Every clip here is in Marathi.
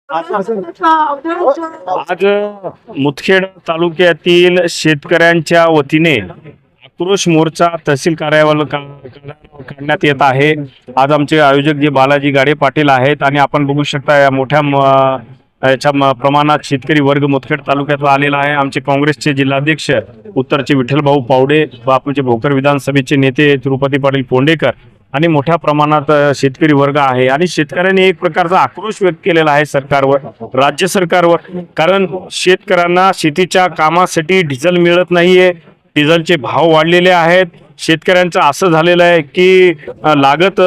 आज मुदखेड तालुक्यातील शेतकऱ्यांच्या वतीने आक्रोश मोर्चा तहसील कार्यालयावर काढण्यात येत आहे। आज आमचे आयोजक जे बालाजी गाडे पाटील आहेत आणि आपण बघू शकता या मोठ्या प्रमाणात शेतकरी वर्ग मुदखेड तालुक्यातला आलेला आहे। आमचे काँग्रेसचे जिल्हाध्यक्ष उत्तरचे विठ्ठलभाऊ पावडे व आमचे भोकर विधानसभेचे नेते तिरुपती पाटील पोंडेकर आणि मोठ्या प्रमाणात शेतकरी वर्ग आहे आणि शेतकऱ्यांनी एक प्रकारचा आक्रोश व्यक्त केलेला आहे सरकारवर, राज्य सरकारवर। कारण शेतकऱ्यांना शेतीच्या कामासाठी डिझेल मिळत नाहीये, डिझेलचे भाव वाढलेले आहेत। शेतकऱ्यांचं असं झालेलं आहे की लागत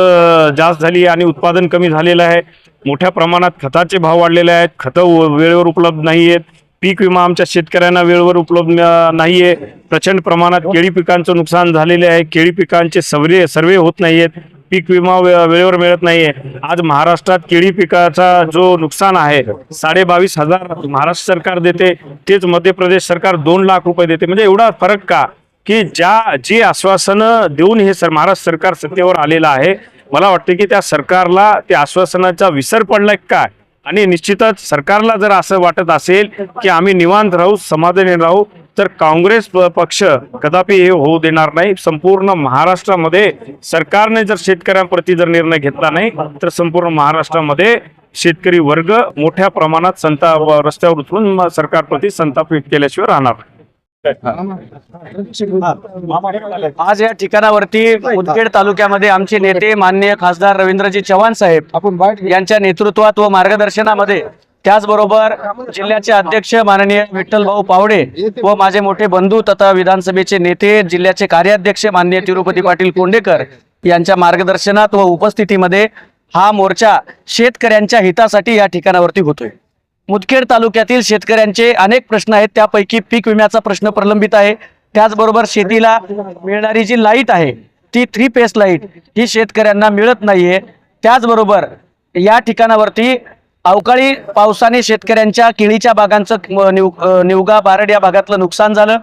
जास्त झाली आणि उत्पादन कमी झालेलं आहे। मोठ्या प्रमाणात खताचे भाव वाढलेले आहेत, खतं वेळेवर उपलब्ध नाही आहेत, पीक विमा आमच्या शेतकऱ्यांना वेळेवर उपलब्ध नाहीये। प्रचंड प्रमाणात केळी पिकांचं नुकसान झालेले आहे, केळी पिकांचे सर्वे होत नाहीयेत, पीक विमा वेळेवर मिळत नाहीये। आज महाराष्ट्रात केळी पिकाचा जो नुकसान आहे 22,500 महाराष्ट्र सरकार देते, तेच मध्य प्रदेश सरकार 2 लाख रुपये देते। म्हणजे एवढा फरक का की जी आश्वासनं देऊन हे महाराष्ट्र सरकार सत्तेवर आलेलं आहे, मला वाटतं की त्या सरकारला त्या आश्वासनाचा विसर पडलाय काय। आणि निश्चितच सरकारला जर असं वाटत असेल की आम्ही निवांत राहू, समाधानी राहू, तर काँग्रेस पक्ष कदापि हे होऊ देणार नाही। संपूर्ण महाराष्ट्रामध्ये सरकारने जर शेतकऱ्यांप्रती जर निर्णय घेतला नाही तर संपूर्ण महाराष्ट्रामध्ये शेतकरी वर्ग मोठ्या प्रमाणात रस्त्यावर उतरून सरकारप्रती संताप व्यक्त केल्याशिवाय राहणार नाही। आज या ठिकाणावरती मुदखेड तालुक्यामध्ये आमचे नेते माननीय खासदार रवींद्रजी चव्हाण साहेब यांच्या नेतृत्वात व मार्गदर्शनामध्ये, त्याचबरोबर जिल्ह्याचे अध्यक्ष माननीय विठ्ठलभाऊ पावडे व माझे मोठे बंधू तथा विधानसभेचे नेते जिल्ह्याचे कार्याध्यक्ष माननीय तिरुपती पाटील पोंडेकर यांच्या मार्गदर्शनात व उपस्थितीमध्ये हा मोर्चा शेतकऱ्यांच्या हितासाठी या ठिकाणावरती होतोय। मुदखेड तालुक्यातील शेतकऱ्यांचे अनेक प्रश्न आहेत, त्यापैकी पीक विम्याचा प्रश्न प्रलंबित आहे। त्याचबरोबर शेतीला मिळणारी जी लाईट आहे ती 3 फेस लाईट ही शेतकऱ्यांना मिळत नाहीये। त्याचबरोबर या ठिकाणावरती अवकाळी पावसाने शेतकऱ्यांच्या केळीच्या बागांचं निवगा बारड या भागातलं नुकसान झालं,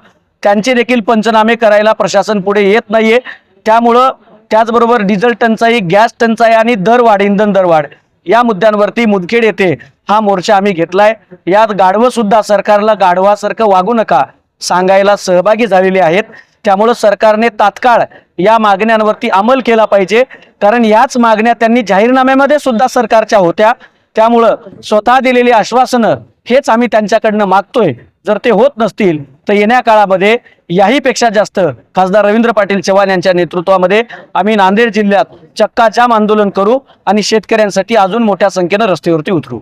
त्यांचे देखील पंचनामे करायला प्रशासन पुढे येत नाहीये। त्यामुळं त्याचबरोबर डिझेल टंचाई, गॅस टंचाई आणि दरवाढ, इंधन दरवाढ या मुद्द्यांवरती मुदखेड येथे हा मोर्चा आम्ही घेतलाय। यात गाढवं सुद्धा सरकारला गाढवासारखं वागू नका सांगायला सहभागी झालेले आहेत। त्यामुळे सरकारने तात्काळ या मागण्यांवरती अंमल केला पाहिजे, कारण याच मागण्या त्यांनी जाहीरनाम्यामध्ये सुद्धा सरकारच्या होत्या। त्यामुळं स्वतः दिलेली आश्वासनं हेच आम्ही त्यांच्याकडनं मागतोय। जर ते होत नसतील तर येण्या काळामध्ये याहीपेक्षा जास्त खासदार रवींद्र पाटील चव्हाण यांच्या नेतृत्वामध्ये आम्ही नांदेड जिल्ह्यात चक्काजाम आंदोलन करू आणि शेतकऱ्यांसाठी अजून मोठ्या संख्येने रस्त्यावरती उतरू।